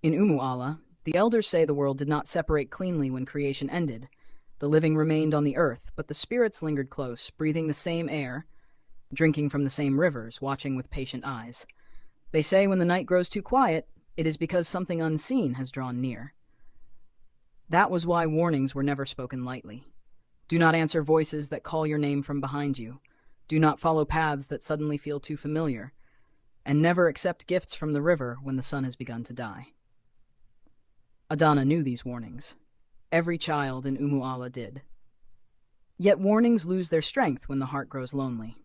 In Umuala, the elders say the world did not separate cleanly when creation ended. The living remained on the earth, but the spirits lingered close, breathing the same air, drinking from the same rivers, watching with patient eyes. They say when the night grows too quiet, it is because something unseen has drawn near. That was why warnings were never spoken lightly. Do not answer voices that call your name from behind you. Do not follow paths that suddenly feel too familiar. And never accept gifts from the river when the sun has begun to die. Adana knew these warnings. Every child in Umuala did. Yet warnings lose their strength when the heart grows lonely.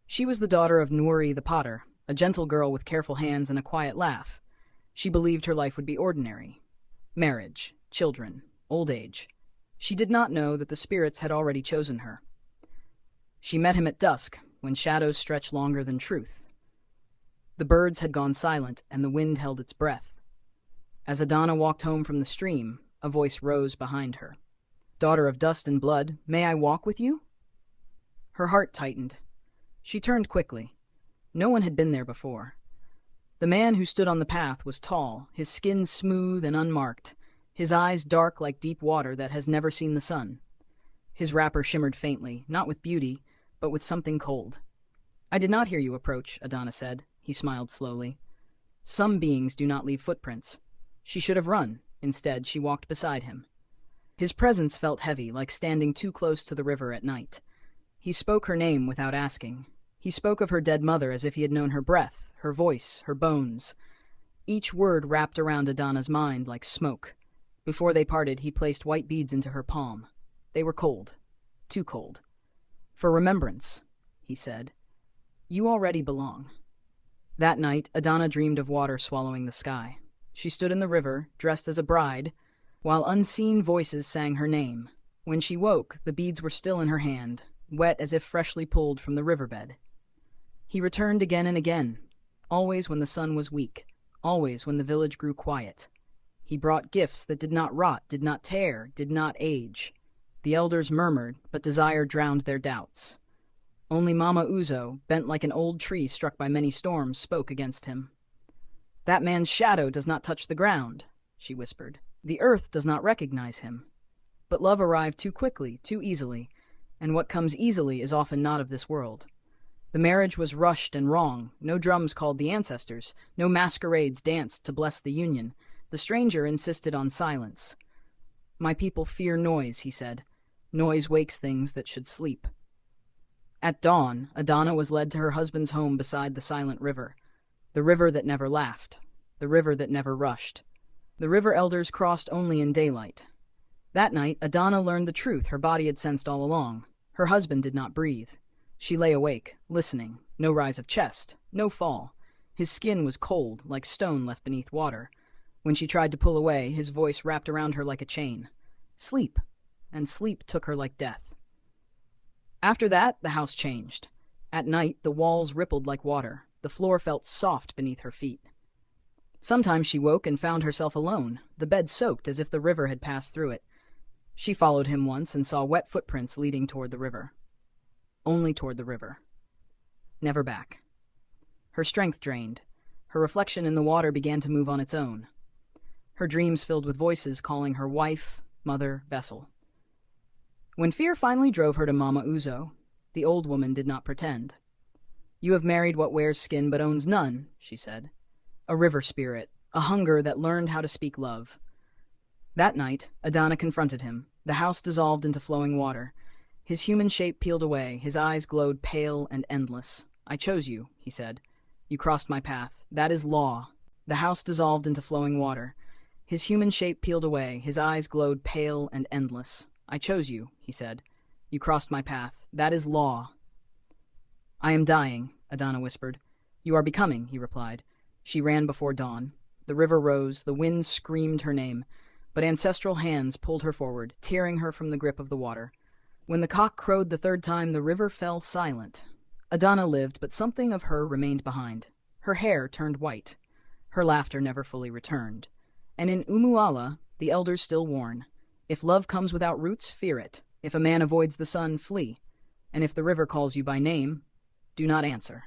She was the daughter of Nuri the potter, a gentle girl with careful hands and a quiet laugh. She believed her life would be ordinary. Marriage, children, old age. She did not know that the spirits had already chosen her. She met him at dusk, when shadows stretch longer than truth. The birds had gone silent, and the wind held its breath. As Adana walked home from the stream, a voice rose behind her. "Daughter of dust and blood, may I walk with you?" Her heart tightened. She turned quickly. No one had been there before. The man who stood on the path was tall, his skin smooth and unmarked, his eyes dark like deep water that has never seen the sun. His wrapper shimmered faintly, not with beauty, but with something cold. "I did not hear you approach," Adana said. He smiled slowly. "Some beings do not leave footprints." She should have run. Instead, she walked beside him. His presence felt heavy, like standing too close to the river at night. He spoke her name without asking. He spoke of her dead mother as if he had known her breath, her voice, her bones. Each word wrapped around Adana's mind like smoke. Before they parted, he placed white beads into her palm. They were cold. Too cold. "For remembrance," he said. "You already belong." That night, Adana dreamed of water swallowing the sky. She stood in the river, dressed as a bride, while unseen voices sang her name. When she woke, the beads were still in her hand, wet as if freshly pulled from the riverbed. He returned again and again, always when the sun was weak, always when the village grew quiet. He brought gifts that did not rot, did not tear, did not age. The elders murmured, but desire drowned their doubts. Only Mama Uzo, bent like an old tree struck by many storms, spoke against him. "That man's shadow does not touch the ground," she whispered. "The earth does not recognize him." But love arrived too quickly, too easily, and what comes easily is often not of this world. The marriage was rushed and wrong. No drums called the ancestors. No masquerades danced to bless the union. The stranger insisted on silence. "My people fear noise," he said. "Noise wakes things that should sleep." At dawn, Adana was led to her husband's home beside the silent river. The river that never laughed. The river that never rushed. The river elders crossed only in daylight. That night, Adana learned the truth her body had sensed all along. Her husband did not breathe. She lay awake, listening. No rise of chest, no fall. His skin was cold, like stone left beneath water. When she tried to pull away, his voice wrapped around her like a chain. "Sleep." And sleep took her like death. After that, the house changed. At night, the walls rippled like water. The floor felt soft beneath her feet. Sometimes she woke and found herself alone, the bed soaked as if the river had passed through it. She followed him once and saw wet footprints leading toward the river. Only toward the river. Never back. Her strength drained. Her reflection in the water began to move on its own. Her dreams filled with voices calling her wife, mother, vessel. When fear finally drove her to Mama Uzo, the old woman did not pretend. "You have married what wears skin but owns none," she said. "A river spirit, a hunger that learned how to speak love." That night, Adana confronted him. The house dissolved into flowing water. His human shape peeled away. His eyes glowed pale and endless. "I chose you," he said. "You crossed my path. That is law." The house dissolved into flowing water. His human shape peeled away. His eyes glowed pale and endless. "I chose you," he said. "You crossed my path. That is law." "I am dying," Adana whispered. "You are becoming," he replied. She ran before dawn. The river rose, the wind screamed her name, but ancestral hands pulled her forward, tearing her from the grip of the water. When the cock crowed the third time, the river fell silent. Adana lived, but something of her remained behind. Her hair turned white. Her laughter never fully returned. And in Umuala, the elders still warn, if love comes without roots, fear it. If a man avoids the sun, flee. And if the river calls you by name, do not answer.